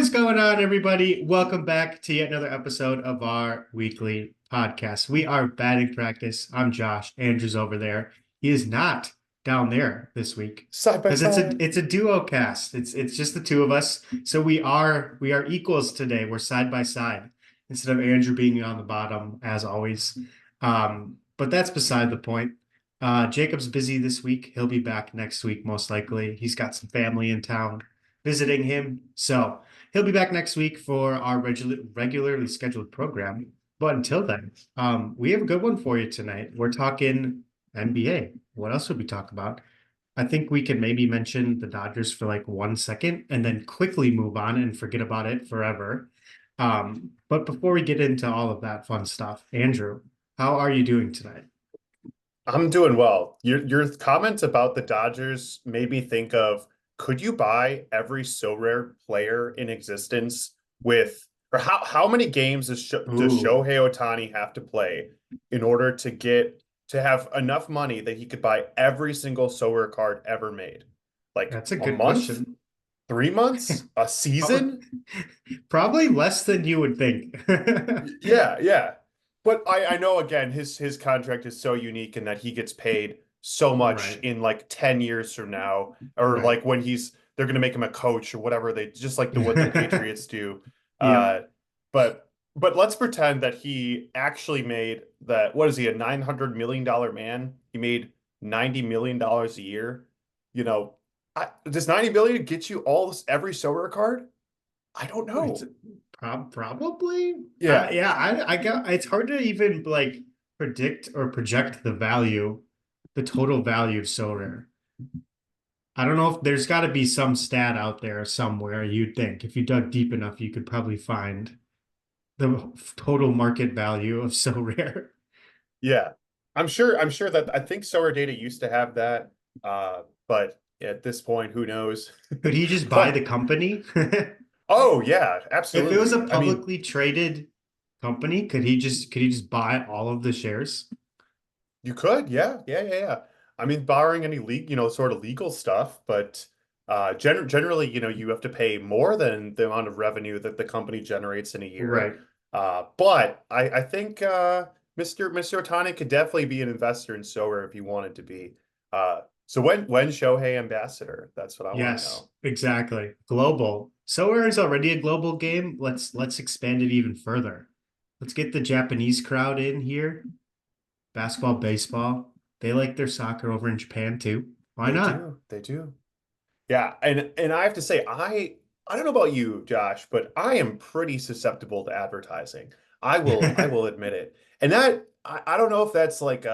is going on, everybody? Welcome back to yet another episode of our weekly podcast. We are batting practice. I'm Josh. Andrew's over there. He is not down there this week Side by because it's a side. it's a duo cast. It's just the two of us. So we are equals today. We're side by side instead of Andrew being on the bottom as always. But that's beside the point. Jacob's busy this week. He'll be back next week most likely. He's got some family in town visiting him. So he'll be back next week for our regularly scheduled program. But until then, we have a good one for you tonight. We're talking NBA. What else would we talk about? I think we can maybe mention the Dodgers for like 1 second and then quickly move on and forget about it forever. But before we get into all of that fun stuff, Andrew, how are you doing tonight? I'm doing well. Your comment about the Dodgers made me think of, could you buy every so rare player in existence with, or how many games does Ooh, Shohei Ohtani have to play in order to have enough money that he could buy every single so rare card ever made? Like that's a a good month, question. 3 months, a Probably, season? probably less than you would think. Yeah, yeah. But I know again his contract is so unique in that he gets paid so much Right, in like 10 years from now, or right. like when they're gonna make him a coach or whatever, they just like what the Patriots do. Yep. Uh but let's pretend that he actually made that, what is he, a $900 million man? He made $90 million a year. You know, does 90 million get you every Sorare card? I don't It's know. probably. Yeah. Yeah, I got it's hard to even like predict or project the value, the total value of so rare. I don't know if there's got to be some stat out there somewhere you'd think if you dug deep enough you could probably find the total market value of so rare. Yeah. I'm sure that I think Solar Data used to have that. But at this point, who knows? Could he just buy the But company? oh yeah, If it was absolutely. a I mean, publicly traded company, could he just buy all of the shares? you could, yeah, yeah, yeah, yeah. I mean, barring any sort of legal stuff, but generally, you have to pay more than the amount of revenue that the company generates in a year. Right. But I think Mr. Otani could definitely be an investor in Solar if he wanted to be. So when Shohei ambassador? That's what I want to Yes, know. exactly. Global. Sorare is already a global game. Let's expand it even further. Let's get the Japanese crowd in here. Basketball, baseball. They like their soccer over in Japan too. Why They not? do, they do. Yeah, and I have to say, I don't know about you, Josh, but I am pretty susceptible to advertising. I will admit it. And that I don't know if that's like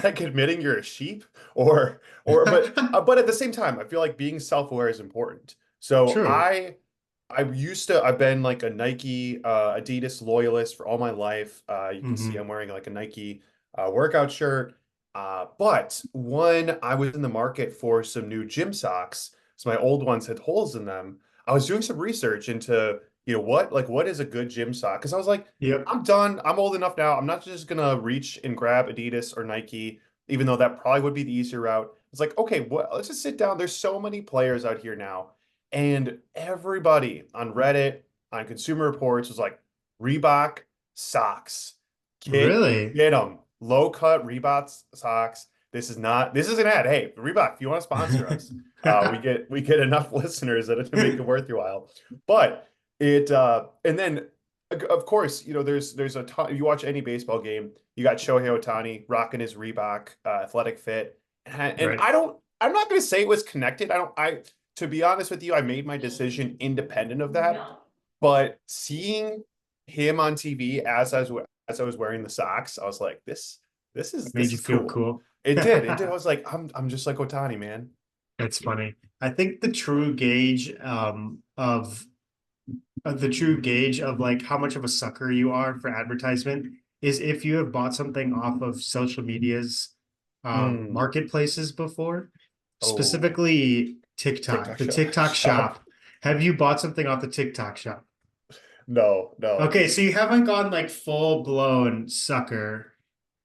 like admitting you're a sheep but at the same time, I feel like being self-aware is important. So True. I've been like a Nike Adidas loyalist for all my life. You can see Hmm. I'm wearing like a Nike workout shirt. But when I was in the market for some new gym socks, so my old ones had holes in them, I was doing some research into, what is a good gym sock? Because I was like, Yep. I'm done. I'm old enough now. I'm not just gonna reach and grab Adidas or Nike, even though that probably would be the easier route. It's like, okay, let's just sit down. There's so many players out here now. And everybody on Reddit, on Consumer Reports was like, Reebok socks. Get Really? get them. Low cut Reebok socks. This is an ad. Hey, Reebok, if you want to sponsor us, we get enough listeners that it to make it worth your while. But and then of course, there's a ton. You watch any baseball game, you got Shohei Ohtani rocking his Reebok athletic fit, and Right. I'm not going to say it was connected. I don't. I To be honest with you, I made my decision independent of that. But seeing him on TV as I was wearing the socks, I was like, this Made you is feel cool. cool. It did. It did. I was like, I'm just like Ohtani, man. That's funny. I think the true gauge of like how much of a sucker you are for advertisement is if you have bought something off of social media's Mm. marketplaces before, Oh, specifically TikTok, TikTok the shop. TikTok Shop. shop. Have you bought something off the TikTok shop? No, no. Okay, so you haven't gone like full blown sucker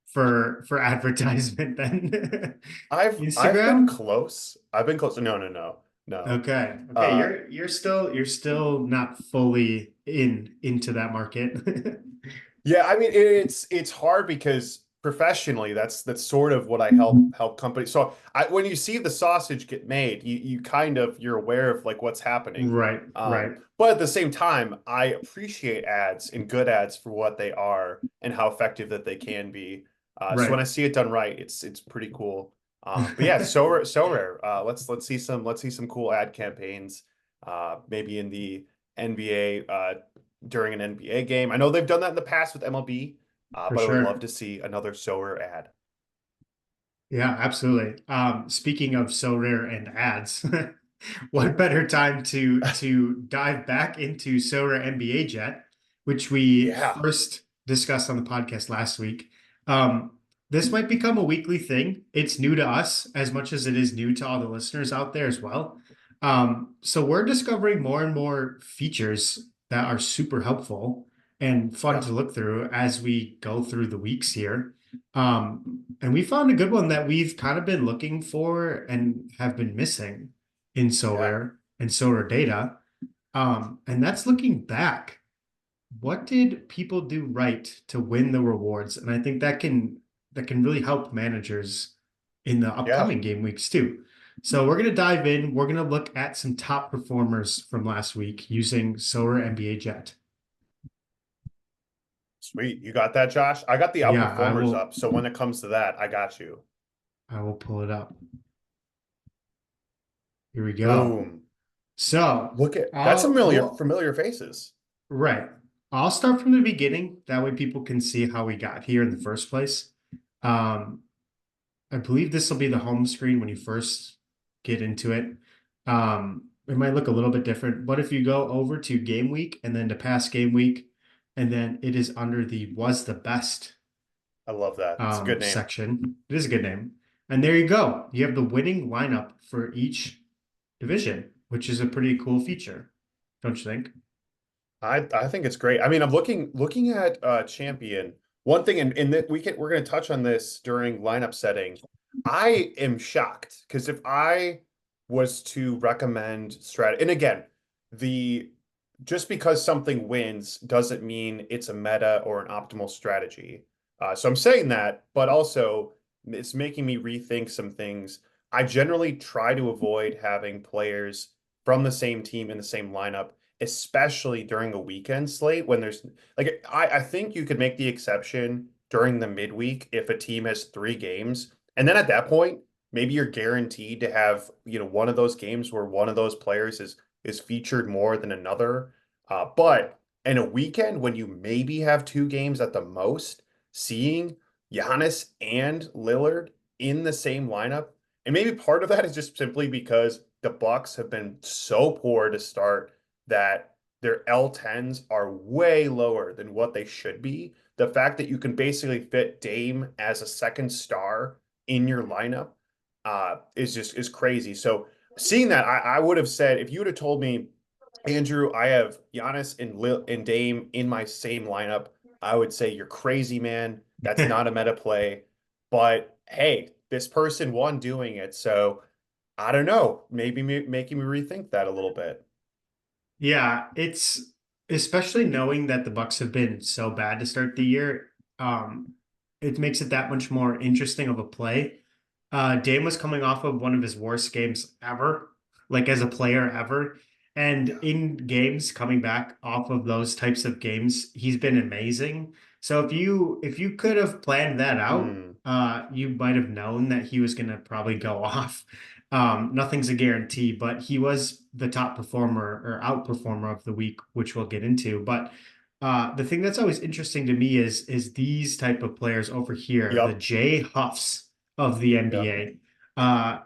for advertisement then. I've been Instagram? close. I've been close. No, no, no. No. Okay. Okay. Uh, You're still not fully into that market. Yeah, I mean it's hard because professionally that's sort of what I help companies. So when you see the sausage get made, you kind of you're aware of like what's happening. Right. Right. But at the same time, I appreciate ads and good ads for what they are and how effective that they can be. So when Right. I see it done right, it's pretty cool. But yeah, so rare. Let's see some cool ad campaigns. Maybe in the NBA during an NBA game. I know they've done that in the past with MLB, For but I would love sure. to see another Sorare ad. Yeah, absolutely. Speaking of so rare and ads, what better time to dive back into Sorare NBA Jet, which we Yeah, first discussed on the podcast last week. This might become a weekly thing. It's new to us as much as it is new to all the listeners out there as well. So we're discovering more and more features that are super helpful and fun yeah, to look through as we go through the weeks here. And we found a good one that we've kind of been looking for and have been missing in yeah, Sorare and Sorare data. And that's looking back. What did people do right to win the rewards? And I think that can really help managers in the yeah. upcoming game weeks too. So we're gonna dive in. We're gonna look at some top performers from last week using Sorare NBA Jet. Sweet. You got that, Josh? I got the Yeah, outperformers up. So when it comes to that, I got you. I will pull it up. Here we go. Boom. So Look at that's I'll familiar, well, familiar faces. right. I'll start from the beginning. That way people can see how we got here in the first place. Um, I believe this will be the home screen when you first get into it. It might look a little bit different, but if you go over to game week and then to past game week, and then it is under the was the best I love that. It's a good name. section. It is a good name. And there you go. You have the winning lineup for each division, which is a pretty cool feature, don't you think? I think it's great. I mean, I'm looking at champion. One thing, and that we're going to touch on this during lineup setting. I am shocked because if I was to recommend strategy, and again, the just because something wins doesn't mean it's a meta or an optimal strategy. So I'm saying that, but also it's making me rethink some things. I generally try to avoid having players from the same team in the same lineup, especially during a weekend slate when there's like I think you could make the exception during the midweek if a team has 3 games. And then at that point, maybe you're guaranteed to have, one of those games where one of those players is featured more than another. But in a weekend when you maybe have 2 games at the most, seeing Giannis and Lillard in the same lineup, and maybe part of that is just simply because the Bucks have been so poor to start that their L10s are way lower than what they should be. The fact that you can basically fit Dame as a second star in your lineup is crazy. So seeing that, I would have said if you would have told me, Andrew, I have Giannis and Dame in my same lineup, I would say you're crazy, man. That's not a meta play. But hey, this person won doing it, so I don't know. Maybe making me rethink that a little bit. Yeah, it's especially knowing that the Bucks have been so bad to start the year, it makes it that much more interesting of a play. Dame was coming off of one of his worst games ever, like as a player ever. And Yeah. in games coming back off of those types of games, he's been amazing. So if you could have planned that out, Hmm. you might have known that he was gonna probably go off. Nothing's a guarantee, but he was the top performer or outperformer of the week, which we'll get into. But the thing that's always interesting to me is these type of players over here, the Yep. Jay Huffs of the Yep. NBA.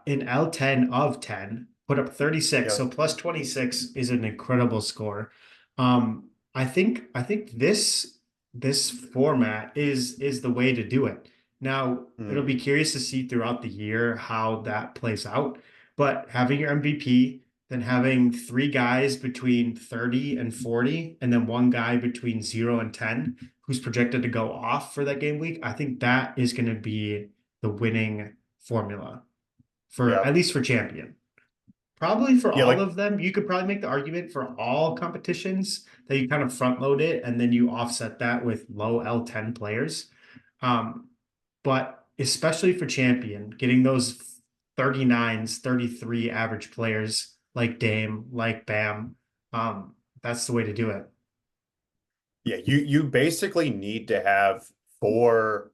In L10 of 10, put up 36. So Yep. plus 26 is an incredible score. I think this format is the way to do it. Now, it'll Hmm. be curious to see throughout the year how that plays out. But having your MVP, then having 3 guys between 30 and 40, and then one guy between 0 and 10 who's projected to go off for that game week, I think that is going to be the winning formula for at Yep. least for champion. Probably for Yeah, all like of them, you could probably make the argument for all competitions that you kind of front load it and then you offset that with low L10 players. Um, but especially for champion, getting those 39s, 33 average players like Dame, like Bam, that's the way to do it. yeah, you basically need to have four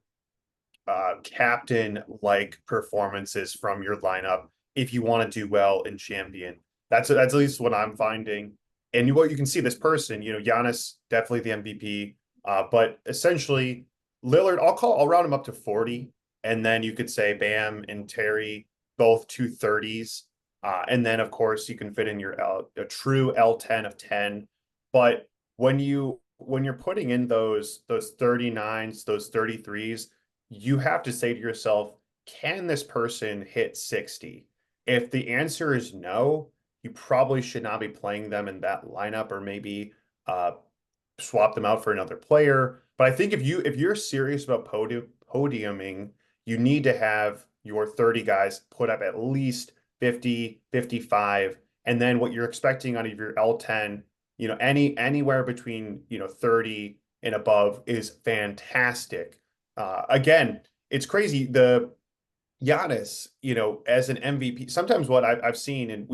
captain like performances from your lineup if you want to do well in champion. That's at least what I'm finding. And what you can see this person, Giannis definitely the MVP, but essentially Lillard, I'll round him up to 40, and then you could say Bam and Terry both 230s, and then of course you can fit in your a true L10 of 10. But when you're putting in those 39s, those 33s, you have to say to yourself, can this person hit 60? If the answer is no, you probably should not be playing them in that lineup, or maybe uh, swap them out for another player. But I think if you're serious about podiuming, you need to have your 30 guys put up at least 50, 55, and then what you're expecting out of your L10, anywhere between, 30 and above is fantastic. Again, it's crazy. The Giannis, as an MVP, sometimes what I've seen, and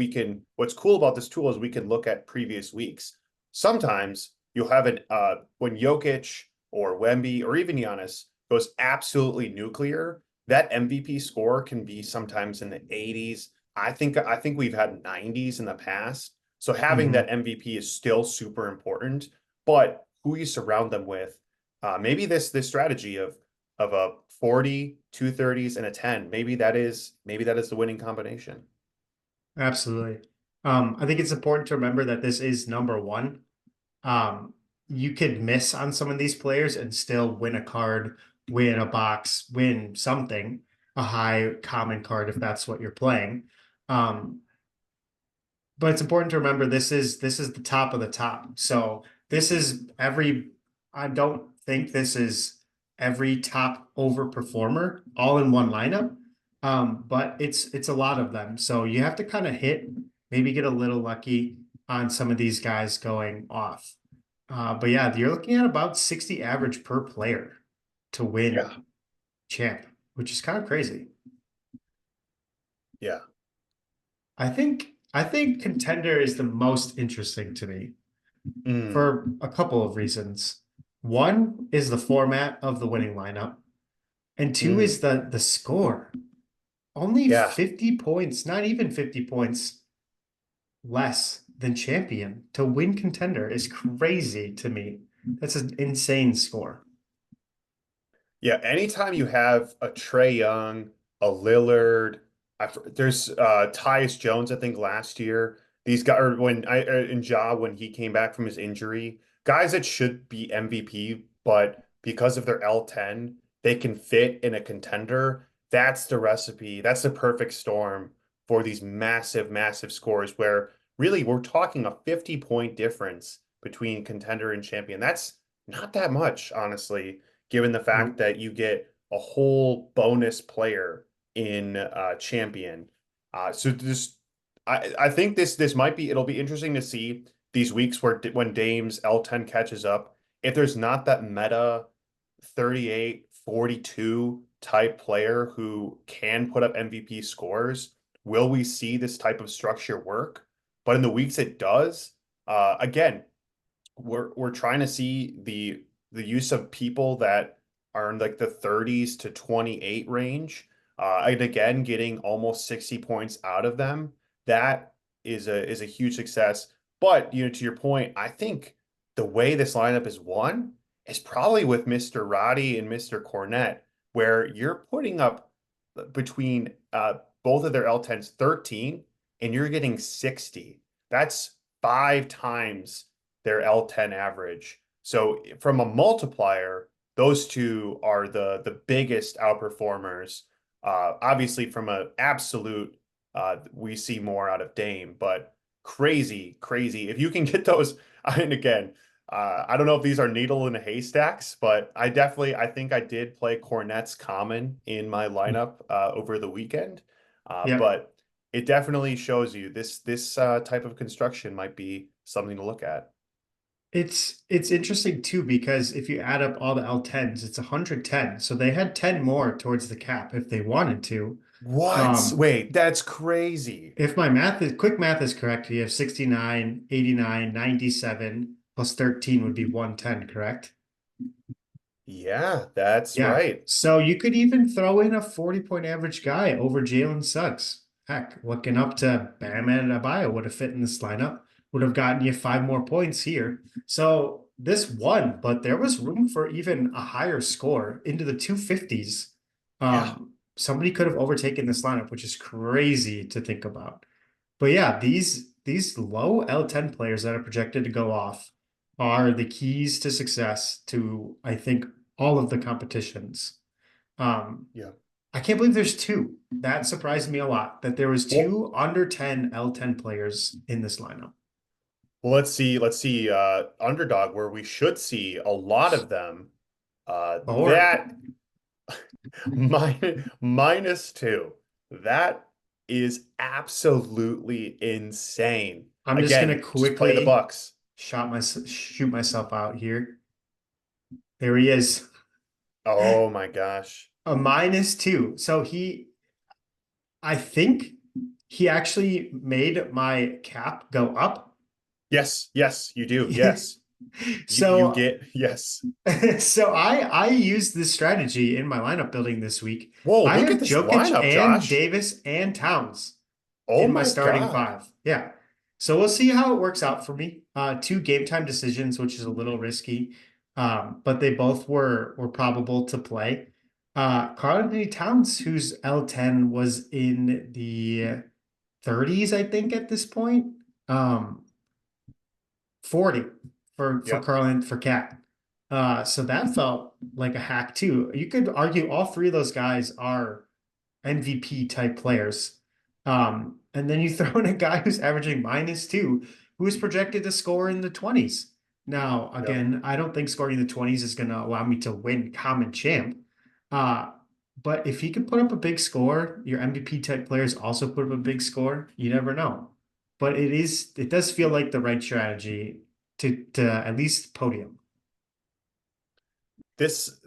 what's cool about this tool is we can look at previous weeks. Sometimes you'll have when Jokic or Wemby or even Giannis goes absolutely nuclear, that MVP score can be sometimes in the 80s. I think we've had 90s in the past. So having that Mhm. MVP is still super important, but who you surround them with, maybe this strategy of a 40, 230s, and a 10. Maybe that is the winning combination. Absolutely. I think it's important to remember that this is number one. Um, you could miss on some of these players and still win a card, win a box, win something, a high common card if that's what you're playing. Um, but it's important to remember this is the top of the top. So this is every I don't think this is every top overperformer all in one lineup. But it's a lot of them. So you have to kind of maybe get a little lucky on some of these guys going off. But yeah, you're looking at about 60 average per player to Yeah. win champ, which is kind of crazy. Yeah. I think contender is the most interesting to me Mm, for a couple of reasons. One is the format of the winning lineup, and two is mm. the score. Only Yeah. 50 points, not even 50 points less than champion to win contender is crazy to me. That's an insane score. Yeah, anytime you have a Trey Young, a Lillard, there's Tyus Jones, I think last year. These guys, or in Ja when he came back from his injury, guys that should be MVP, but because of their L10, they can fit in a contender. That's the recipe. That's the perfect storm for these massive, massive scores where really we're talking a 50-point difference between contender and champion. That's not that much, honestly, given the fact Nope. that you get a whole bonus player in champion. So I think this might be, it'll be interesting to see these weeks when Dame's L10 catches up. If there's not that meta 38, 42 type player who can put up MVP scores, will we see this type of structure work? But in the weeks it does, again, we're trying to see the use of people that are in like the 30s to 28 range. And again, getting almost 60 points out of them. That is a huge success. But to your point, I think the way this lineup is won is probably with Mr. Roddy and Mr. Cornette, where you're putting up between both of their L10s 13 and you're getting 60. That's 5 times their L10 average. So from a multiplier, those two are the biggest outperformers. Obviously, from an absolute, we see more out of Dame, but crazy, crazy. If you can get those, and again, I don't know if these are needle in a haystacks, but I think I did play Cornette's common in my lineup over the weekend. Yep. But it definitely shows you this type of construction might be something to look at. It's interesting too because if you add up all the L10s, it's 110. So they had 10 more towards the cap if they wanted to. What? Um, Wait, that's crazy. if my quick math is correct, you have 69, 89, 97 plus 13 would be 110, correct? Yeah, that's Yeah. right. So you could even throw in a 40-point average guy over Jalen Suggs. Heck, looking up to Bam Adebayo would have fit in this lineup, would have gotten you 5 more points here. So this won, but there was room for even a higher score into the 250s. Yeah. Somebody could have overtaken this lineup, which is crazy to think about. But yeah, these low L10 players that are projected to go off are the keys to success to, I think, all of the competitions. Um, Yeah. I can't believe there's two. That surprised me a lot that there was Well, two under 10 L10 players in this lineup. well, let's see, underdog where we should see a lot of them. Or That minus two. That is absolutely insane. I'm just gonna Again, just play the quickly Bucks. shoot myself out here. There he is. Oh my gosh. A -2. So I think he actually made my cap go up. Yes, yes, you do. Yes. You So get yes. so I used this strategy in my lineup building this week. Whoa, I look have at this Jokic lineup, and Josh. Davis and Towns Oh in my my starting God. five. Yeah. So we'll see how it works out for me. Two game time decisions, which is a little risky. But they both were probable to play. Karl Anthony Towns, whose L10 was in the 30s, I think, at this point. 40 for Yep. Karl and for Cat. So that felt like a hack too. You could argue all three of those guys are MVP type players. And then you throw in a guy who's averaging -2, who is projected to score in the 20s. Now, Yep. again, I don't think scoring in the 20s is going to allow me to win common champ. Uh, but if he could put up a big score, your MVP type players also put up a big score, you never know. But it does feel like the right strategy to at least podium. This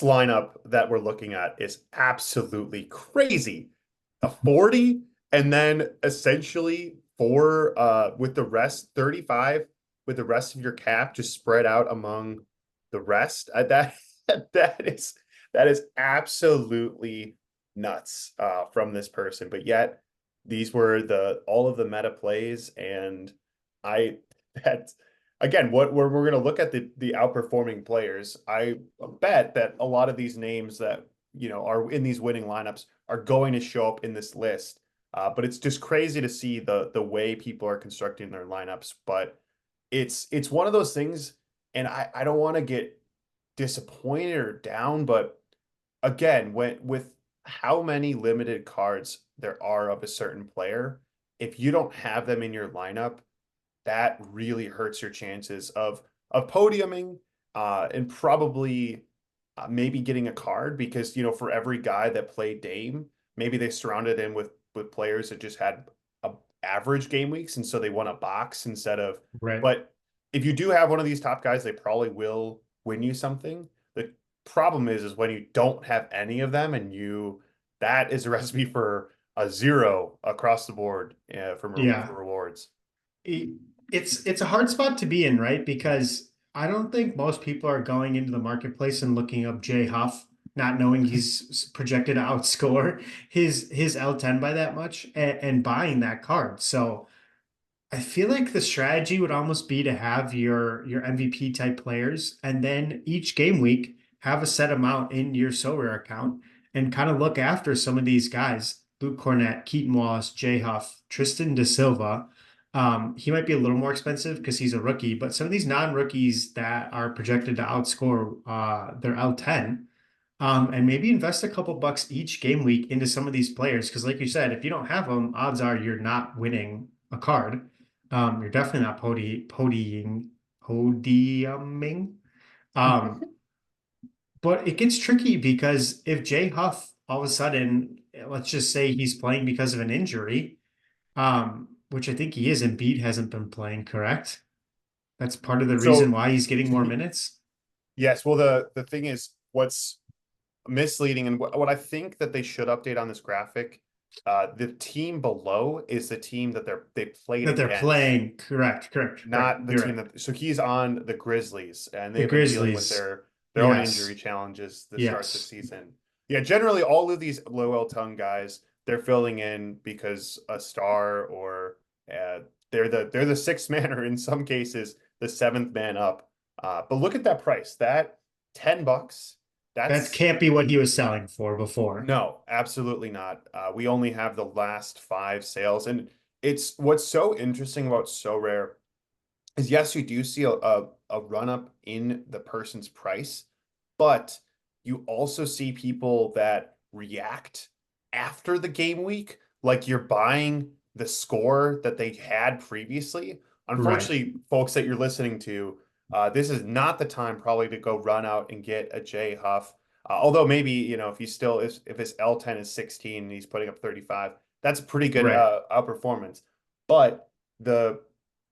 lineup that we're looking at is absolutely crazy. A 40 and then essentially four with the rest 35 with the rest of your cap just spread out among the rest. That that is absolutely nuts from this person. But yet these were the all of the meta plays and I that again, what we're going to look at the outperforming players. I bet that a lot of these names that are in these winning lineups are going to show up in this list. But it's just crazy to see the way people are constructing their lineups. But it's one of those things, and I don't want to get disappointed or down, but again, when with how many limited cards there are of a certain player, if you don't have them in your lineup that really hurts your chances of podiuming and probably maybe getting a card because for every guy that played Dame, maybe they surrounded him with players that just had a average game weeks and so they won a box instead of. Right. But if you do have one of these top guys, they probably will win you something. The problem is when you don't have any of them and that is a recipe for a zero across the board for Yeah. rewards. It's a hard spot to be in, right? Because I don't think most people are going into the marketplace and looking up Jay Huff, not knowing he's projected to outscore his L10 by that much and buying that card. So I feel like the strategy would almost be to have your MVP type players and then each game week have a set amount in your Sorare account and kind of look after some of these guys. Luke Cornett, Keaton Wallace, Jay Huff, Tristan Da Silva. He might be a little more expensive because he's a rookie, but some of these non-rookies that are projected to outscore their L10, and maybe invest a couple bucks each game week into some of these players. Because, like you said, if you don't have them, odds are you're not winning a card. You're definitely not podiuming. Um, but it gets tricky because if Jay Huff all of a sudden, let's just say he's playing because of an injury, which I think he is. Embiid hasn't been playing, correct? That's part of the reason So why he's getting more minutes. yes, well the thing is what's misleading and what I think that they should update on this graphic, the team below is the team that they played That they're against, playing, correct, correct, right. not the You're team right. that, so he's on the Grizzlies and The they've been dealing with Grizzlies, their own injury yes, challenges to start the yes. season. Yeah, generally all of these low tongue guys, they're filling in because a star or uh, they're the sixth man or in some cases the seventh man up. But look at that price. That $10, That that's can't be what he was selling for before. no, absolutely not. We only have the last five sales, and it's what's so interesting about So Rare is yes, you do see a run up in the person's price, but you also see people that react after the game week, like you're buying the score that they had previously. Right, Unfortunately, folks that you're listening to, this is not the time probably to go run out and get a J Huff. Although maybe, if he still is, if his L10 is 16 and he's putting up 35, that's a pretty good right, outperformance. But the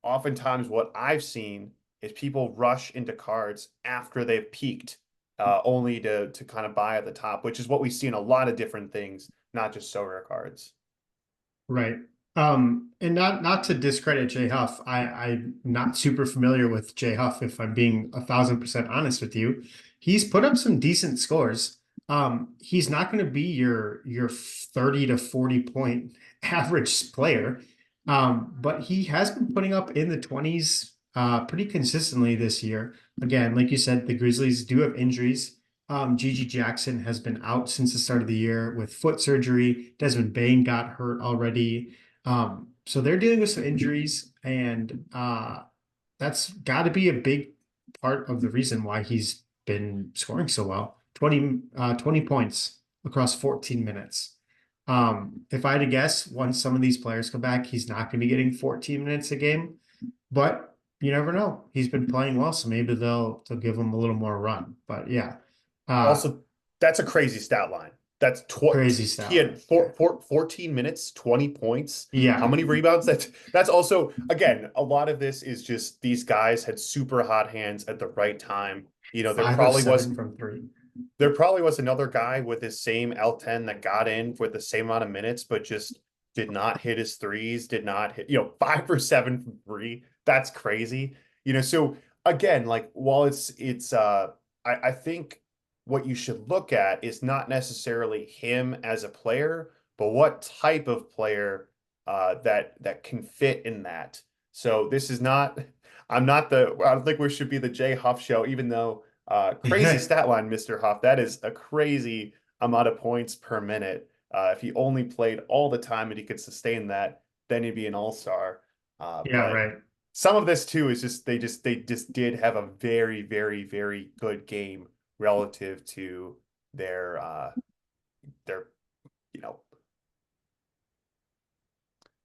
oftentimes what I've seen is people rush into cards after they've peaked, only to kind of buy at the top, which is what we see in a lot of different things, not just so rare cards. right. And not to discredit Jay Huff, I'm not super familiar with Jay Huff, if I'm being 1,000% honest with you. He's put up some decent scores. He's not going to be your 30 to 40 point average player. But he has been putting up in the 20s pretty consistently this year. Again, like you said, the Grizzlies do have injuries. Gigi Jackson has been out since the start of the year with foot surgery. Desmond Bain got hurt already. So they're dealing with some injuries, and that's got to be a big part of the reason why he's been scoring so well. 20 points across 14 minutes. If I had to guess, once some of these players come back, he's not going to be getting 14 minutes a game, but you never know. He's been playing well, so maybe they'll give him a little more run. But yeah, uh, Also, that's a crazy stat line. That's crazy he stat had line. Yeah, 14 minutes, 20 points. How yeah, many rebounds? That's also, again, a lot of this is just these guys had super hot hands at the right time. There five of probably was seven from three. another guy with his same L10 that got in with the same amount of minutes, but just did not hit his threes, did not hit, 5 for 7 from three. That's crazy. So again, like while I think what you should look at is not necessarily him as a player, but what type of player that can fit in that. So this is not, I don't think we should be the Jay Huff show, even though crazy stat line, Mr. Huff. That is a crazy amount of points per minute. If he only played all the time and he could sustain that, then he'd be an all-star. Yeah, But right. some of this too is just they just did have a very, very, very good game relative to their you know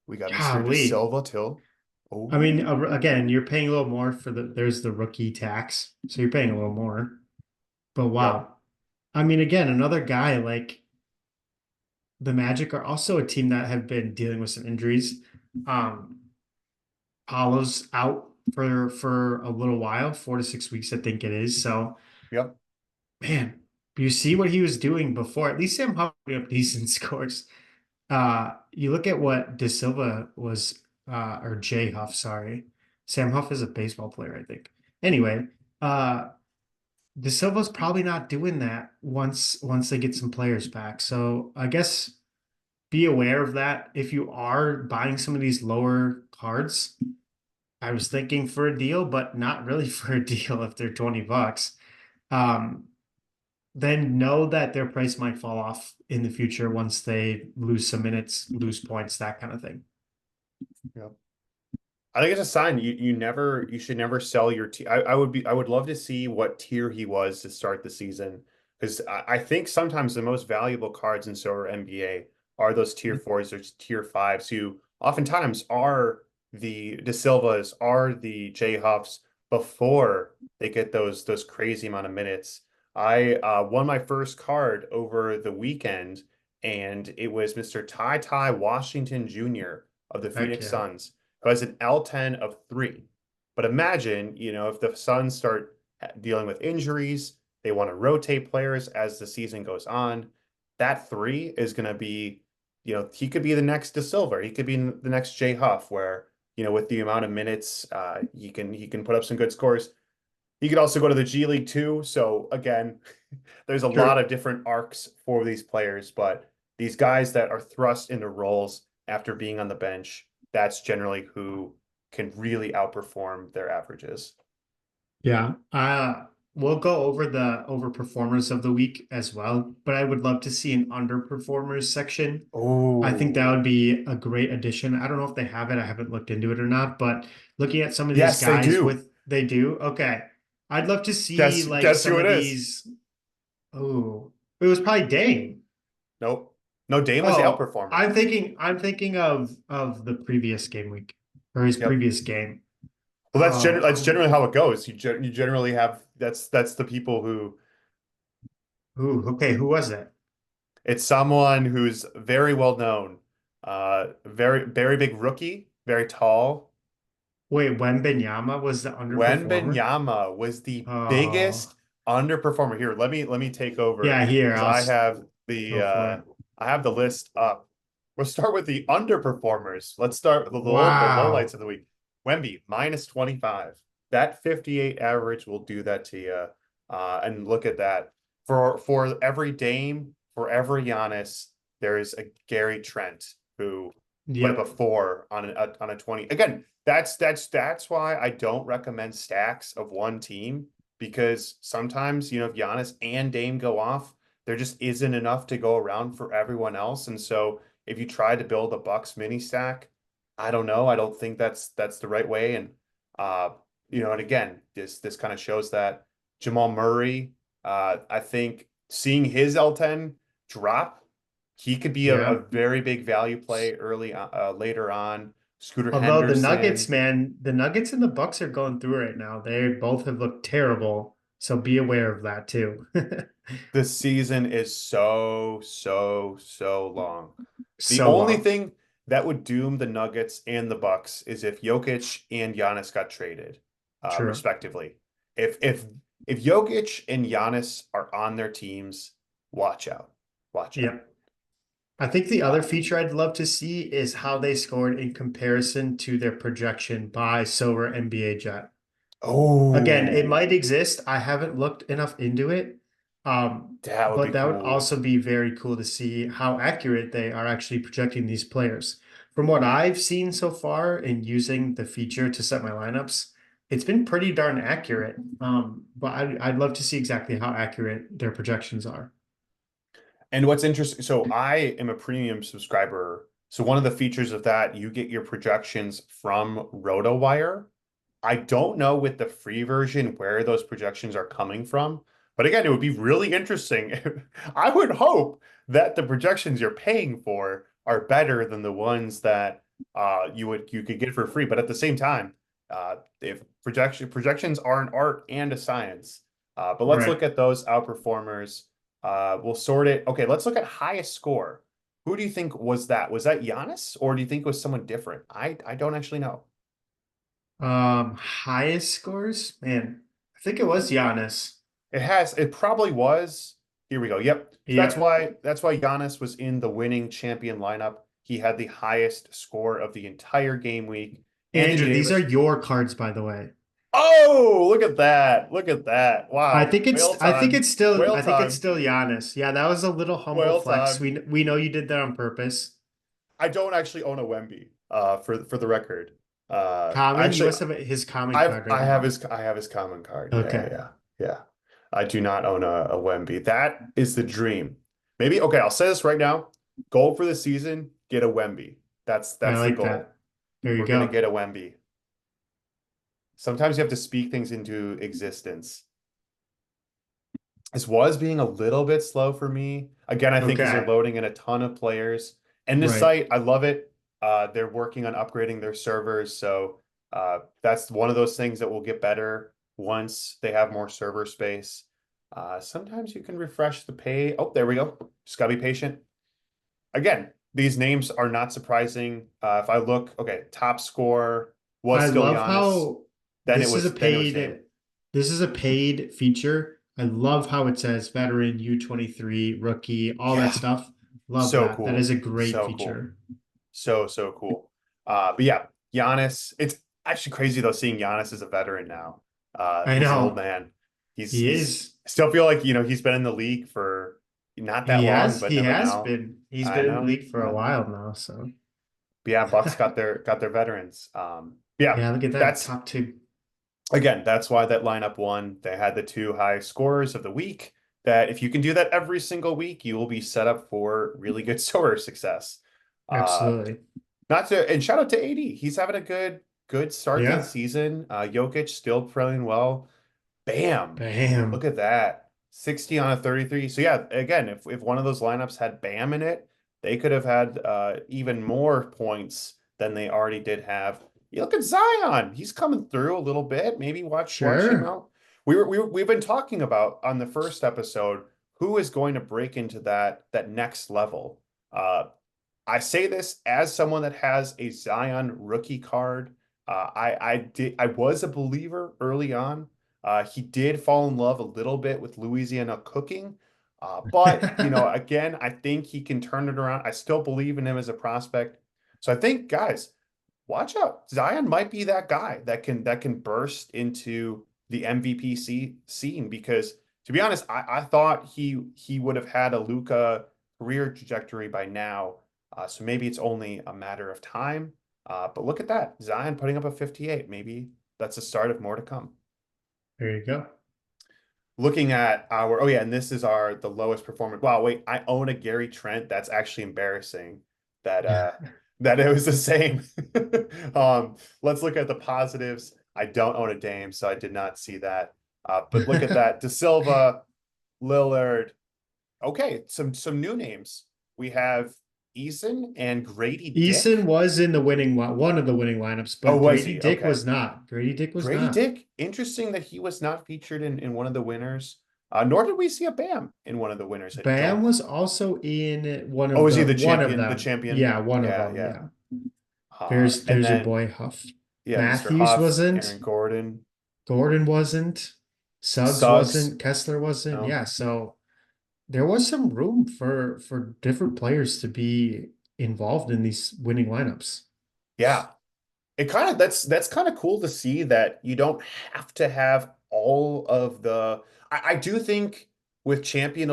we got Mr. De Golly. Silva till. I mean, Oh, again, you're paying a little more for there's the rookie tax, so you're paying a little more. But yep, wow. I mean, again, another guy like the Magic are also a team that have been dealing with some injuries. Um, Paulo's out for a little while, 4 to 6 weeks, I think it is. So, yep, man, you see what he was doing before. At least Sam Huff put up decent scores. You look at what De Silva was, or Jay Huff, sorry. Sam Huff is a baseball player, I think. Anyway, uh, De Silva's probably not doing that once they get some players back. So I guess be aware of that. If you are buying some of these lower cards, I was thinking for a deal, but not really for a deal if they're 20 bucks. Um, then know that their price might fall off in the future once they lose some minutes, lose points, that kind of thing. yep. I think it's a sign you should never sell your tier. I would love to see what tier he was to start the season because I think sometimes the most valuable cards in Silver NBA are those tier fours or tier fives who oftentimes are the De Silvas, are the J Huffs before they get those crazy amount of minutes. I won my first card over the weekend and it was Mr. Ty Ty Washington Jr. of the Heck Phoenix yeah. Suns, who has an L10 of 3. But imagine, if the Suns start dealing with injuries, they want to rotate players as the season goes on. That 3 is going to be, he could be the next De Silva. He could be the next Jay Huff, where, with the amount of minutes, he can put up some good scores. He could also go to the G League too. So again, there's a lot Sure. of different arcs for these players, but these guys that are thrust into roles after being on the bench, that's generally who can really outperform their averages. Yeah. We'll go over the overperformers of the week as well, but I would love to see an underperformers section. I think that would Oh, be a great addition. I don't know if they have it. I haven't looked into it or not, but looking at some of these yes, they guys do. with they do. Okay. I'd love to see like Guess some who it of is? these. Oh, it was probably Dame. Nope. No, Dame was the Oh, outperformer. I'm thinking of the previous game week or his Yep. previous game. Well, Oh, that's generally how it goes. You generally have that's the people who ooh, okay, who was it? it's someone who's very well known, very big rookie, very tall. Wait, Wembenyama was the underperformer? Wembenyama was the Oh, biggest underperformer. Here, let me take over yeah, here, because go for it. I have the list up. We'll start with the underperformers. Let's start with the lowlights Wow. of the week. Wemby minus 25. That 58 average will do that to you. And look at that. For every Dame, for every Giannis, there is a Gary Trent who put up a Yep. 4 on a 20. Again, that's why I don't recommend stacks of one team, because sometimes, if Giannis and Dame go off, there just isn't enough to go around for everyone else. And so if you try to build a Bucks mini stack, I don't know. I don't think that's the right way. And uh, and again, this kind of shows that Jamal Murray, I think seeing his L10 drop, he could be a Yeah. very big value play later on. Scooter Although the Nuggets, Henderson, man, the Nuggets and the Bucks are going through right now. They both have looked terrible, so be aware of that too. this season is so long. The So only long. thing that would doom the Nuggets and the Bucks is if Jokic and Giannis got traded, True. respectively. If Jokic and Giannis are on their teams, watch out. Watch out. Yep. I think the other Uh, feature I'd love to see is how they scored in comparison to their projection by Sorare NBA Jet. Again, it oh, might exist. I haven't looked enough into it. that would be But that would cool. also be very cool to see how accurate they are actually projecting these players. From what I've seen so far in using the feature to set my lineups, it's been pretty darn accurate. But I'd love to see exactly how accurate their projections are. And what's interesting, so I am a premium subscriber. So one of the features of that, you get your projections from RotoWire. I don't know with the free version where those projections are coming from, but again, it would be really interesting. I would hope that the projections you're paying for are better than the ones that you could get for free. But at the same time, if projections are an art and a science. But let's Right. look at those outperformers. We'll sort it. Okay, let's look at highest score. Who do you think was that? Was that Giannis, or do you think it was someone different? I don't actually know. Highest scores? Man, I think it was Giannis. It probably was. Here we go. Yep. So Yep. that's why Giannis was in the winning champion lineup. He had the highest score of the entire game week. Anthony Andrew, these are Davis. your cards, by the way. Oh, look at that. Look at that. Wow. Whale time. Whale I think it's time. still Giannis. Yeah, that was a little humble Whale flex. time. We know you did that on purpose. I don't actually own a Wemby, for the record. Common, you Actually must have his common card right now. I have his common card. Okay. Yeah. I do not own a Wemby. That is the dream. Maybe okay, I'll say this right now. Goal for the season, get a Wemby. I That's the like goal. that. There you We're gonna go. get a Wemby. Sometimes you have to speak things into existence. This was being a little bit slow for me. Again, I think because they're Okay. loading in a ton of players. And this Right. site, I love it. They're working on upgrading their servers, so that's one of those things that will get better once they have more server space. Sometimes you can refresh the page. Oh, there we go. Just gotta be patient. Again, these names are not surprising. If I look, okay, top scorer was I still love Giannis. how this is a Then it was Dame. paid feature. I love how it says veteran, U23, rookie, all that Yeah, stuff. Love so that. That is cool. a great So cool. feature. So cool. But yeah, Giannis, it's actually crazy though seeing Giannis as a veteran now. I He's an old know. man. He He's is. I still feel like, he's been in the league for not that long, but He never has now. been. He's I been in the know. league for I a know. while now, so But yeah, Bucks got their veterans. Yeah, yeah, look at that. that's Top two. again, that's why that lineup won. They had the two high scorers of the week. That if you can do that every single week, you will be set up for really good scorer success. Uh, Absolutely. Not to and shout out to AD. He's having a good start to the Yeah. season. Jokic still playing well. Bam. Look Bam. at that. 60 on a 33. So yeah, again, if one of those lineups had Bam in it, they could have had even more points than they already did have. You look at Zion. He's coming through a little bit. Maybe watch him Sure. out. We've been talking about on the first episode who is going to break into that next level. Uh, I say this as someone that has a Zion rookie card. I was a believer early on. He did fall in love a little bit with Louisiana cooking. But again, I think he can turn it around. I still believe in him as a prospect. So I think, guys, watch out. Zion might be that guy that can burst into the scene because to be honest, I thought he would have had a Luka career trajectory by now. So maybe it's only a matter of time. But look at that. Zion putting up a 58. Maybe that's the start of more to come. There you go. Looking at our, oh yeah, and this is the lowest performance. Wow, wait, I own a Gary Trent. That's actually embarrassing that that it was the same. Let's look at the positives. I don't own a Dame, so I did not see that. But look at that. De Silva, Lillard. Okay, some new names. We have Eason and Grady Eason Dick. was in the one of the winning lineups, Oh, but was Grady he? Dick Okay. was not. Grady Dick was Grady not. Dick, interesting that he was not featured in one of the winners. Nor did we see a Bam in one of the winners. I Bam don't. was also in Oh, is he the one of champion? The them. champion? Yeah, one of Yeah, them. yeah. Yeah. There's And your then boy Huff. yeah, Mr. Matthews Huff, wasn't. Aaron Gordon, Gordon wasn't. Suggs Suggs. wasn't. Kessler wasn't. No, Yeah, so there was some room for different players to be involved in these winning lineups. yeah. It kind of that's kind of cool to see that you don't have to have all of the. I do think with champion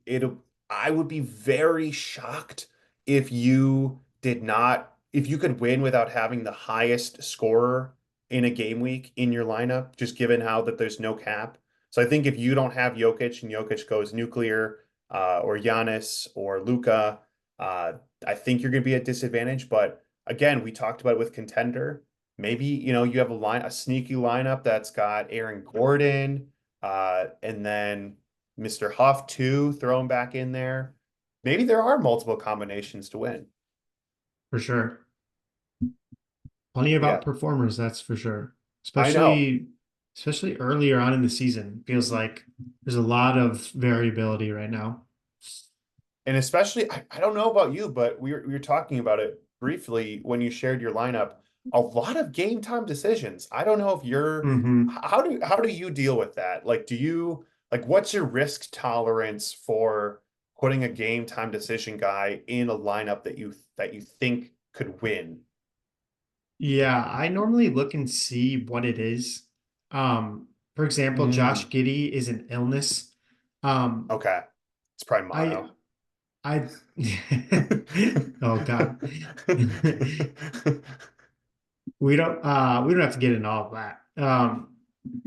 it'll. I would be very shocked if you did not if you could win without having the highest scorer in a game week in your lineup, just given how that there's no cap. So I think if you don't have Jokic and Jokic goes nuclear, or Giannis or Luca, uh, I think you're going to be at disadvantage. But again, we talked about it with contender. Maybe, you have a sneaky lineup that's got Aaron Gordon, and then Mr. Huff too, throw him back in there. Maybe there are multiple combinations to win. For sure. Plenty of But yeah, outperformers, that's for sure. I know. Especially earlier on in the season. Feels like there's a lot of variability right now. And especially, I don't know about you, but we were talking about it briefly when you shared your lineup. A lot of game time decisions. I don't know if you're Hmm. how do you deal with that? Like, what's your risk tolerance for putting a game time decision guy in a lineup that you think could win? Yeah, I normally look and see what it is. For example, Josh Mm, Giddey is an illness. Um, okay. It's probably I mono. I oh God. We don't have to get into all of that.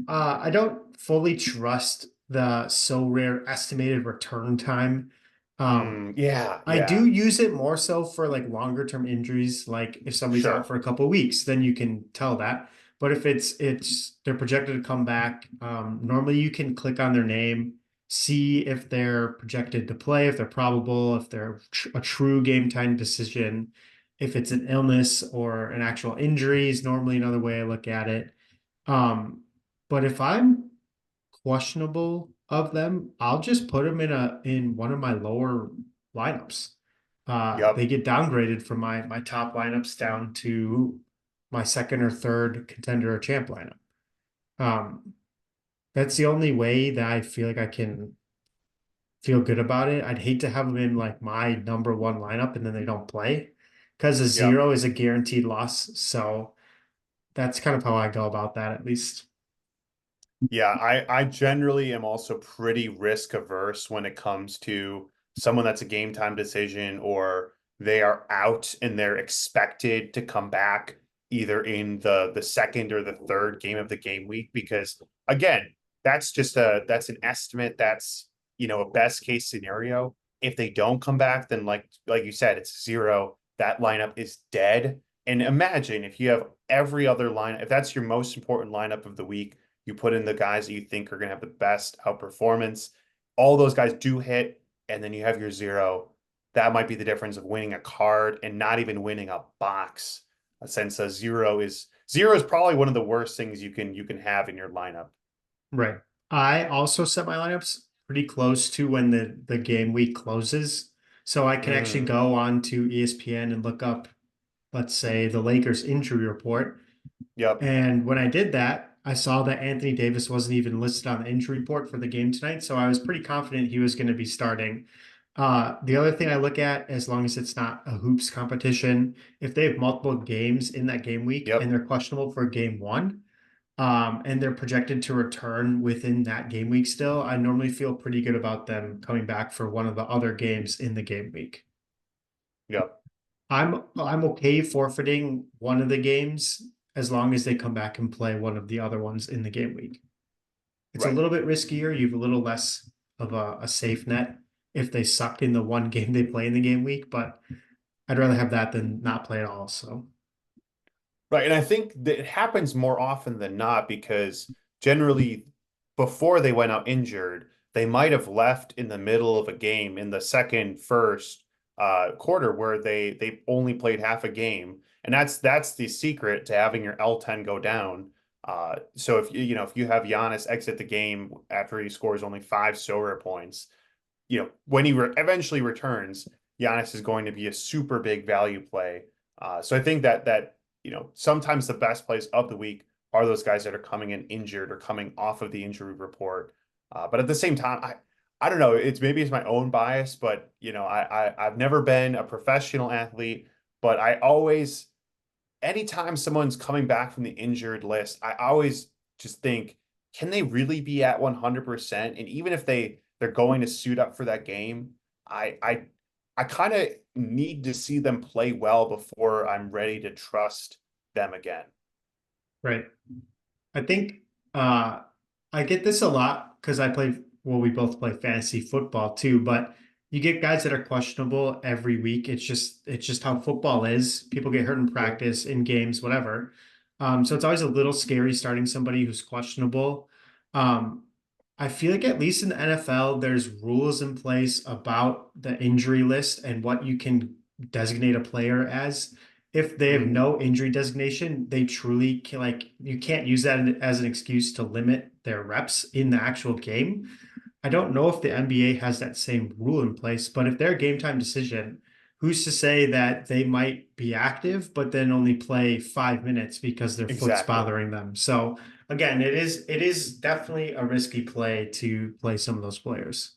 I don't fully trust the so rare estimated return time. Um, Yeah, I do yeah. use it more so for like longer term injuries, like if somebody's out Sure. for a couple of weeks, then you can tell that. But if it's they're projected to come back, normally you can click on their name, see if they're projected to play, if they're probable, if they're a true game time decision, if it's an illness or an actual injury is normally another way I look at it. Um, but if I'm questionable of them, I'll just put them in one of my lower lineups. Yep. they get downgraded from my top lineups down to my second or third contender or champ lineup. Um, that's the only way that I feel like I can feel good about it. I'd hate to have them in like my number one lineup and then they don't play because a Yep. zero is a guaranteed loss. So that's kind of how I go about that, at least. Yeah, I generally am also pretty risk averse when it comes to someone that's a game time decision or they are out and they're expected to come back either in the second or the third game of the game week because again, that's an estimate, that's a best case scenario. If they don't come back, then like you said, it's zero. That lineup is dead. And imagine if you have every other lineup, if that's your most important lineup of the week, you put in the guys that you think are going to have the best outperformance. All those guys do hit, and then you have your zero. That might be the difference of winning a card and not even winning a box. Since a zero is probably one of the worst things you can have in your lineup. Right. I also set my lineups pretty close to when the game week closes. So I can actually Mm, go on to ESPN and look up, let's say, the Lakers injury report. yep, And when I did that, I saw that Anthony Davis wasn't even listed on the injury report for the game tonight. So I was pretty confident he was going to be starting. The other thing I look at, as long as it's not a hoops competition, if they have multiple games in that game week and yep. they're questionable for game one, and they're projected to return within that game week still, I normally feel pretty good about them coming back for one of the other games in the game week. Yep. I'm okay forfeiting one of the games as long as they come back and play one of the other ones in the game week. It's a Right. little bit riskier. You have a little less of a safe net if they suck in the one game they play in the game week, but I'd rather have that than not play at all. So Right. And I think that it happens more often than not because generally before they went out injured, they might have left in the middle of a game in the second, first quarter where they only played half a game. And that's the secret to having your L10 go down. So if you have Giannis exit the game after he scores only 5 Sorare points, when he eventually returns, Giannis is going to be a super big value play. So I think that sometimes the best plays of the week are those guys that are coming in injured or coming off of the injury report. But at the same time, I don't know. Maybe it's my own bias, but I've never been a professional athlete, but I always anytime someone's coming back from the injured list, I always just think, can they really be at 100%? And even if they're going to suit up for that game, I kind of need to see them play well before I'm ready to trust them again. right. I think uh I get this a lot because I play well, we both play fantasy football too, but you get guys that are questionable every week. It's just how football is. People get hurt in Yep. practice, in games, whatever. So it's always a little scary starting somebody who's questionable. Um, I feel like at least in the NFL, there's rules in place about the injury list and what you can designate a player as. If they have Hmm. no injury designation, they truly can, like, you can't use that as an excuse to limit their reps in the actual game. I don't know if the NBA has that same rule in place, but if they're a game time decision, who's to say that they might be active, but then only play 5 minutes because their foot's Exactly. bothering them? So again, it is definitely a risky play to play some of those players.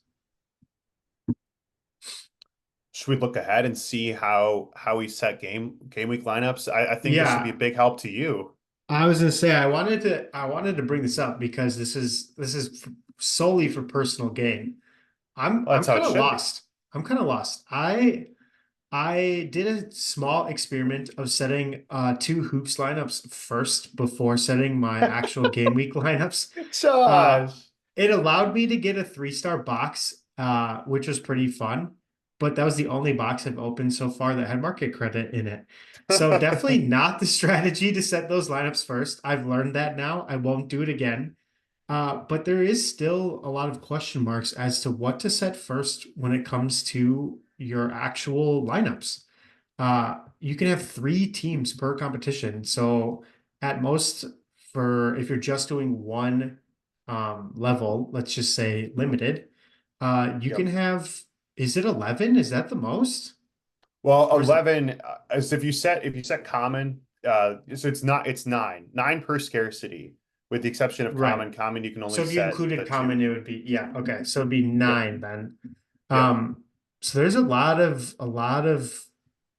Should we look ahead and see how we set game week lineups? I think this will be a Yeah, big help to you. I was gonna say I wanted to bring this up because this is solely for personal gain. I'm Well, I'm that's how it kind of should be. lost. I'm kind of lost. I did a small experiment of setting two hoops lineups first before setting my actual game week lineups. Uh, Josh. it allowed me to get a 3-star box, which was pretty fun. But that was the only box I've opened so far that had market credit in it. So definitely not the strategy to set those lineups first. I've learned that now. I won't do it again. But there is still a lot of question marks as to what to set first when it comes to your actual lineups. You can have 3 teams per competition. So at most, for if you're just doing one level, let's just say limited, you can Yep. have, is it 11? Is that the most? Well, Or is it 11 is if you set common, so it's nine per scarcity, with the exception of right? common. Common you can only So if you set the included two. common, it would be yeah, okay. So it'd be Yep. nine then. Yep. So there's a lot of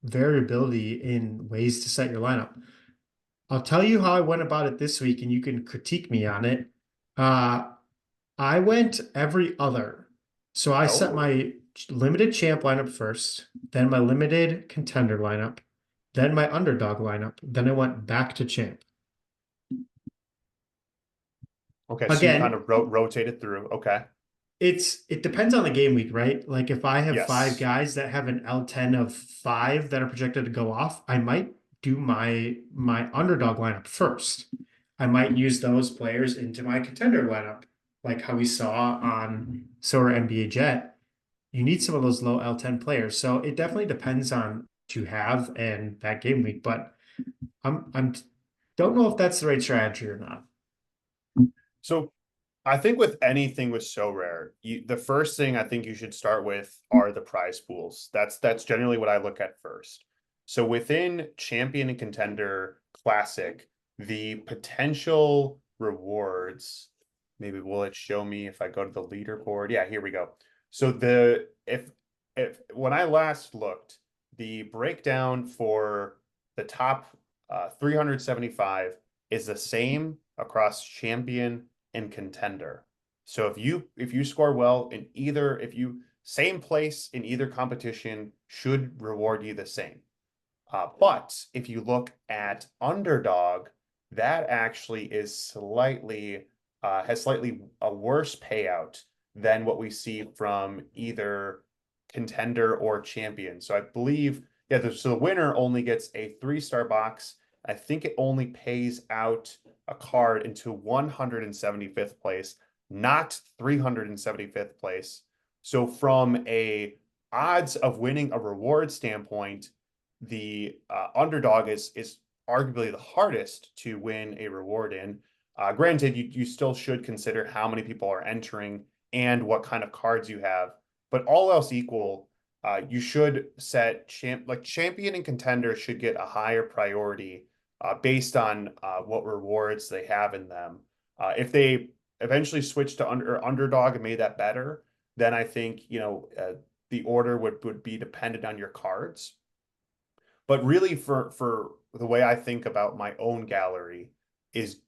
variability in ways to set your lineup. I'll tell you how I went about it this week, and you can critique me on it. Uh, I went every other. So I set Oh, my limited champ lineup first, then my limited contender lineup, then my underdog lineup, then I went back to champ. okay. So you kind Again, of rotated through. Okay. it depends on the game week, right? Like if I have five Yes. guys that have an L10 of five that are projected to go off, I might do my underdog lineup first. I might use those players into my contender lineup, like how we saw on Sorare NBA Jet. You need some of those low L10 players. So it definitely depends on what you have and that game week, but I'm don't know if that's the right strategy or not. So I think with anything with so rare, the first thing I think you should start with are the prize pools. That's generally what I look at first. So within champion and contender classic, the potential rewards, maybe will it show me if I go to the leaderboard? Yeah, here we go. So the if when I last looked, the breakdown for the top 375 is the same across champion and contender. So if you score well in either, if you same place in either competition should reward you the same. But if you look at underdog, that actually is slightly has slightly a worse payout than what we see from either contender or champion. So I believe, yeah, so the winner only gets a 3-star box. I think it only pays out a card into 175th place, not 375th place. So from a odds of winning a reward standpoint, the underdog is arguably the hardest to win a reward in. Granted, you still should consider how many people are entering and what kind of cards you have. But all else equal, you should set champion and contender should get a higher priority based on what rewards they have in them. If they eventually switch to underdog and made that better, then I think the order would be dependent on your cards. But really, for the way I think about my own gallery is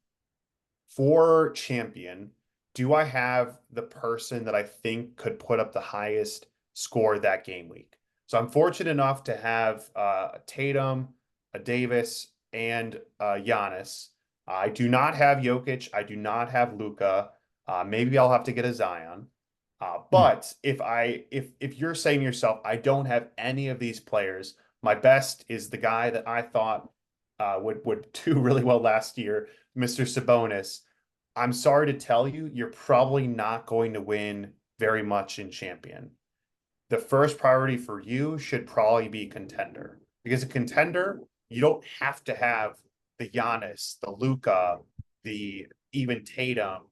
for champion, do I have the person that I think could put up the highest score that game week? So I'm fortunate enough to have a Tatum, a Davis, and Giannis. I do not have Jokic. I do not have Luca. Maybe I'll have to get a Zion. Hmm. But if you're saying to yourself, I don't have any of these players, my best is the guy that I thought would do really well last year, Mr. Sabonis. I'm sorry to tell you, you're probably not going to win very much in champion. The first priority for you should probably be contender. Because a contender, you don't have to have the Giannis, the Luca, the even Tatum.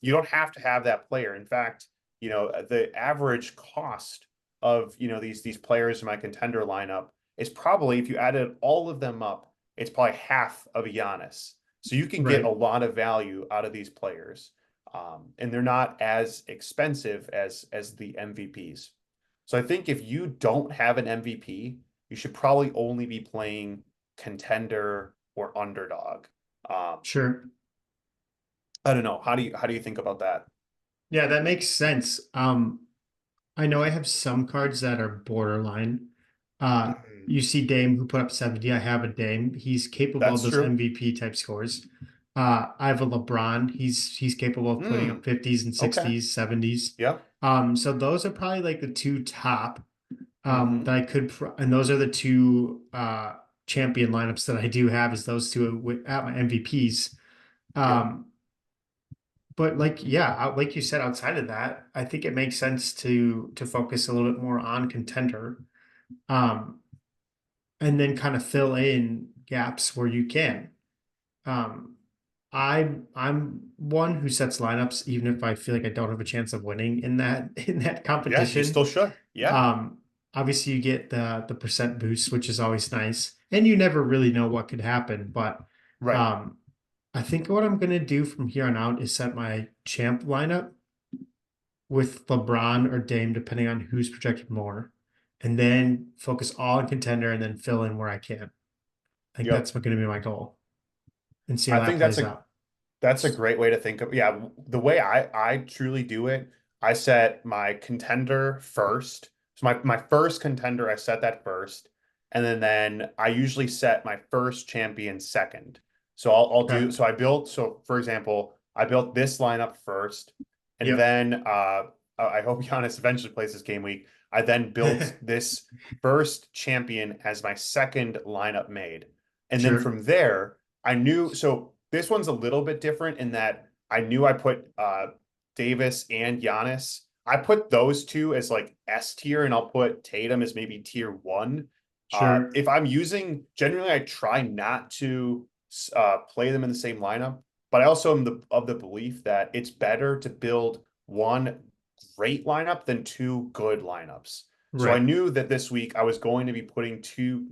You don't have to have that player. In fact, the average cost of these players in my contender lineup is probably, if you added all of them up, it's probably half of a Giannis. So you can get a Right. lot of value out of these players. And they're not as expensive as the MVPs. So I think if you don't have an MVP, you should probably only be playing contender or underdog. Um, Sure. I don't know. How do you think about that? Yeah, that makes sense. I know I have some cards that are borderline. Mhm. You see Dame who put up 70. I have a Dame. He's capable of That's those true. MVP type scores. I have a LeBron. He's capable of putting up Mm, 50s and okay. 60s, 70s. Yeah. So those are probably like the two top Hmm. that I could and those are the two champion lineups that I do have is those two at my MVPs. Yeah. Um, but like, yeah, like you said, outside of that, I think it makes sense to focus a little bit more on contender, um, and then kind of fill in gaps where you can. Um, I'm one who sets lineups even if I feel like I don't have a chance of winning in that in that Yeah, you competition. still should. Yeah. Um, obviously you get the percent boost, which is always nice, and you never really know what could happen. But Right. um, I think what I'm gonna do from here on out is set my champ lineup with LeBron or Dame, depending on who's projected more, and then focus all on contender and then fill in where I can. I think Yep. that's going to be my goal and see how I that think plays out. that's a great way to think of, yeah, the way I truly do it, I set my contender first. So my first contender, I set that first. And then I usually set my first champion second. So I'll Okay. do, so I built, so for example, I built this lineup first, and Yep. then I hope Giannis eventually plays this game week. I then built this first champion as my second lineup made. And then Sure. from there, I knew, so this one's a little bit different in that I knew I put Davis and Giannis. I put those two as like S tier, and I'll put Tatum as maybe tier one. Sure. If I'm using, generally, I try not to play them in the same lineup, but I also am of the belief that it's better to build one great lineup than two good lineups. So I Right. knew that this week I was going to be putting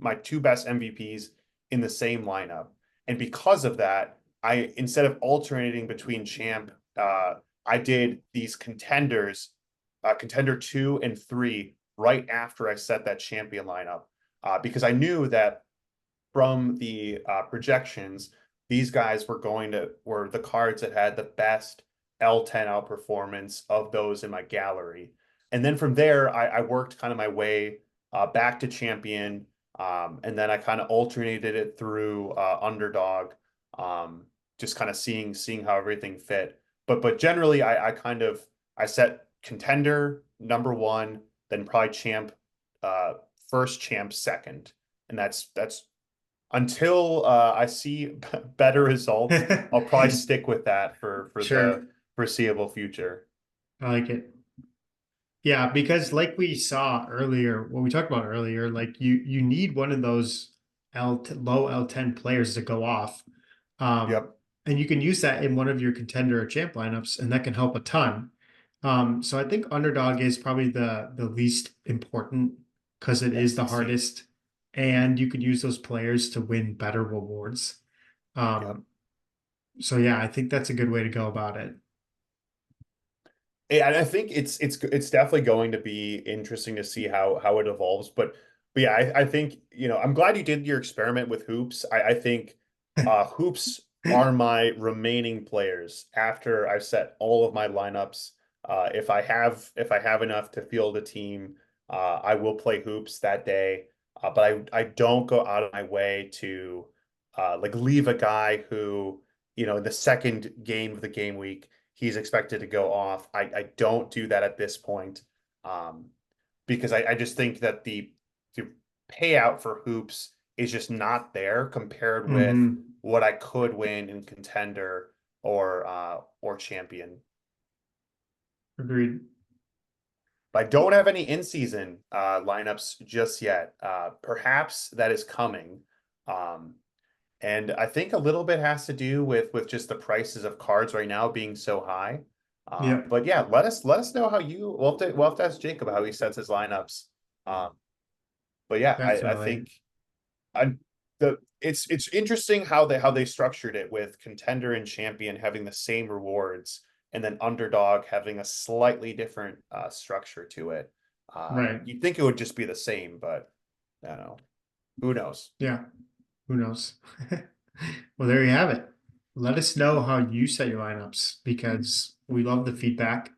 my two best MVPs in the same lineup. And because of that, I instead of alternating between champ, I did these contenders, contender 2 and 3, right after I set that champion lineup, because I knew that from the projections, these guys were the cards that had the best L10 outperformance of those in my gallery. And then from there, I worked kind of my way back to champion, and then I kind of alternated it through underdog, um, just kind of seeing how everything fit. But generally, I kind of I set contender number one, then probably champ, uh, first champ second, and that's until I see better results. I'll probably stick with that for the Sure. foreseeable future. I like it. Yeah, because like we saw earlier, what we talked about earlier, like you need one of those low L10 players to go off. Um, Yep, and you can use that in one of your contender or champ lineups, and that can help a ton. So I think underdog is probably the least important because it is the see, hardest, and you could use those players to win better rewards. yep. Um, so yeah, I think that's a good way to go about it. And I think it's definitely going to be interesting to see how it evolves. But yeah, I think I'm glad you did your experiment with hoops. I think hoops are my remaining players after I've set all of my lineups. If I have enough to field a team, I will play hoops that day. But I don't go out of my way to like leave a guy who in the second game of the game week he's expected to go off. I don't do that at this point, um, because I just think that the payout for hoops is just not there compared with Hmm. what I could win in contender or champion. Agreed. But I don't have any in-season lineups just yet. Perhaps that is coming. Um, And I think a little bit has to do with just the prices of cards right now being so high. Yep, But yeah, let us know how we'll have to ask Jacob how he sets his lineups. Um, but yeah, I definitely. think I it's interesting how they structured it with contender and champion having the same rewards, and then underdog having a slightly different structure to it. Right. You'd think it would just be the same, but I don't know. Who knows? Yeah. Who knows? Well, there you have it. Let us know how you set your lineups because we love the feedback.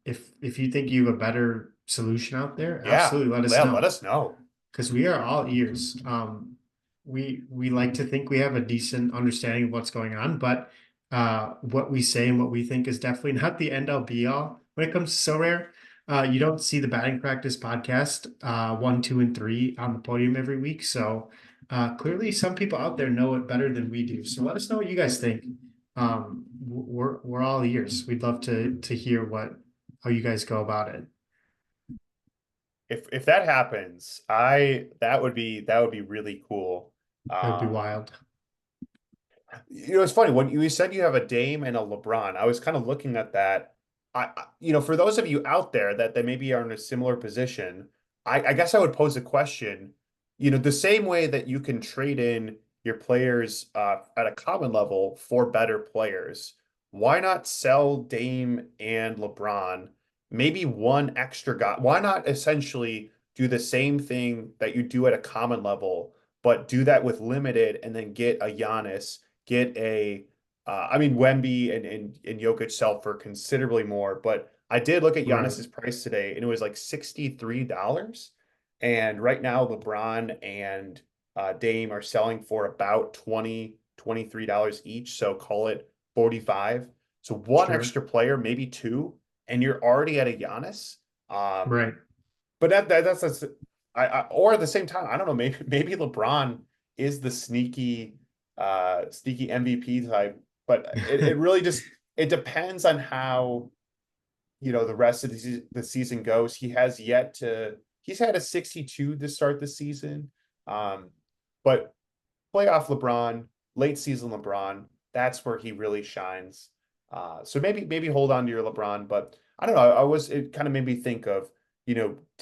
If you think you have a better solution out there, Yeah, absolutely let us let know us know. because we are all ears. We like to think we have a decent understanding of what's going on, but what we say and what we think is definitely not the end all be all when it comes to So Rare. You don't see the batting practice podcast 1, 2, and 3 on the podium every week, so clearly some people out there know it better than we do. So let us know what you guys think. We're all ears. We'd love to hear what how you guys go about it. If that happens, I that would be really cool. That would be Um, wild. it's funny when you said you have a Dame and a LeBron. I was kind of looking at that. For those of you out there that maybe are in a similar position, I guess I would pose a question, the same way that you can trade in your players at a common level for better players, why not sell Dame and LeBron? Maybe one extra guy. Why not essentially do the same thing that you do at a common level, but do that with limited and then get a Giannis, get a I mean, Wemby and Jokic sell for considerably more, but I did look at Right. Giannis's price today, and it was like $63. And right now, LeBron and Dame are selling for about 20, $23 each. So call it 45. So one Sure. extra player, maybe two, and you're already at a Giannis. Um, Right. but that's or at the same time, I don't know, maybe LeBron is the sneaky MVP type, but it really just it depends on how the rest of the season goes. He's had a 62 to start the season. Um, but playoff LeBron, late season LeBron, that's where he really shines. So maybe hold on to your LeBron, but I don't know. It kind of made me think of,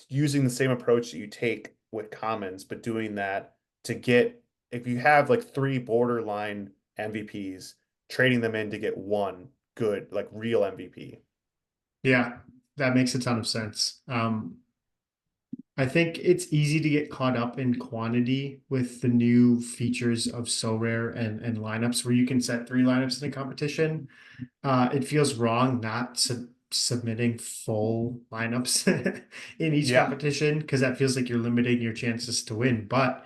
using the same approach that you take with commons, but doing that to get, if you have like three borderline MVPs, trading them in to get one good, like real MVP. Yeah, that makes a ton of sense. I think it's easy to get caught up in quantity with the new features of Sorare and lineups where you can set three lineups in a competition. It feels wrong not submitting full lineups in each Yeah. competition because that feels like you're limiting your chances to win. But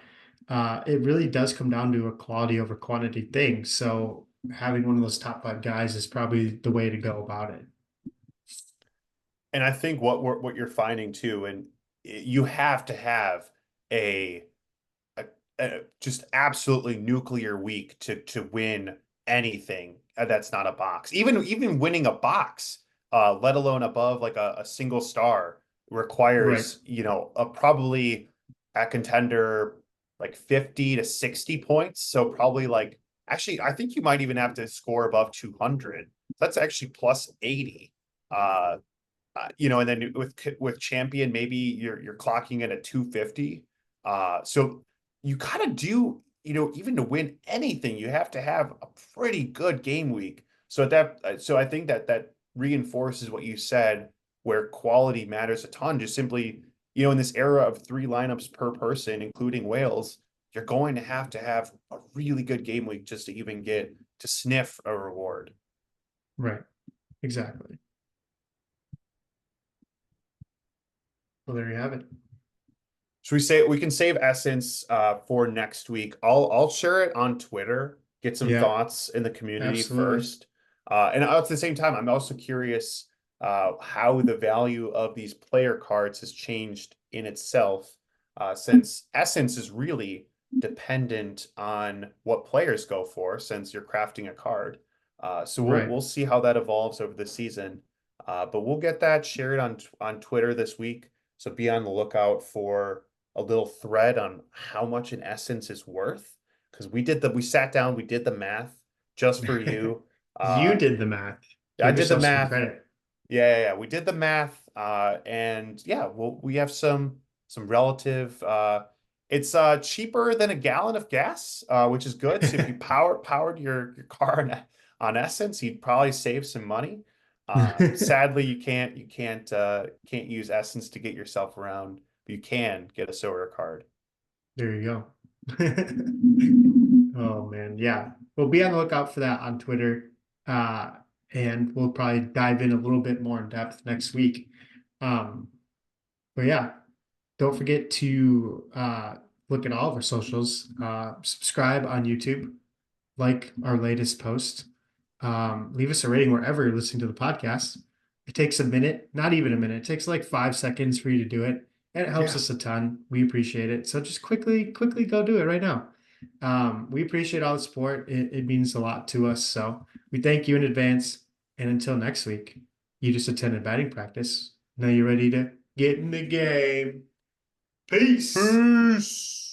it really does come down to a quality over quantity thing. So having one of those top five guys is probably the way to go about it. And I think what you're finding too, and you have to have a, a, a just absolutely nuclear week to win anything that's not a box. Even winning a box, let alone above like a single star, Right. requires a probably a contender like 50 to 60 points. So probably like actually I think you might even have to score above 200. That's actually plus 80. Uh, and then with champion, maybe you're clocking in at 250. So you kind of do, even to win anything, you have to have a pretty good game week. So I think that reinforces what you said, where quality matters a ton. Just simply, in this era of three lineups per person, including whales, you're going to have a really good game week just to even get to sniff a reward. Right. Exactly. Well, there you have it. Should we say we can save Essence for next week? I'll share it on Twitter, get some Yeah, thoughts in the community absolutely. first. And at the same time, I'm also curious how the value of these player cards has changed in itself, since Essence is really dependent on what players go for, since you're crafting a card. So we'll Right. we'll see how that evolves over the season. But we'll get that shared on Twitter this week. So be on the lookout for a little thread on how much an essence is worth, because we sat down, we did the math just for you. You Uh, did the math. I Give did the yourself some math. credit. Yeah. We did the math. And yeah, we have some relative. It's cheaper than a gallon of gas, which is good. So if you powered your car on Essence, you'd probably save some money. Sadly, you can't use Essence to get yourself around. But you can get a soda card. There you go. Oh man, yeah. We'll be on the lookout for that on Twitter. Uh, and we'll probably dive in a little bit more in depth next week. Um, but yeah, don't forget to look at all of our socials. Subscribe on YouTube, like our latest post. Leave us a rating wherever you're listening to the podcast. It takes a minute, not even a minute. It takes like 5 seconds for you to do it, and it helps Yeah. us a ton. We appreciate it. So just quickly go do it right now. We appreciate all the support. It means a lot to us. So we thank you in advance. And until next week, you just attended batting practice. Now you're ready to get in the game. Peace. Peace.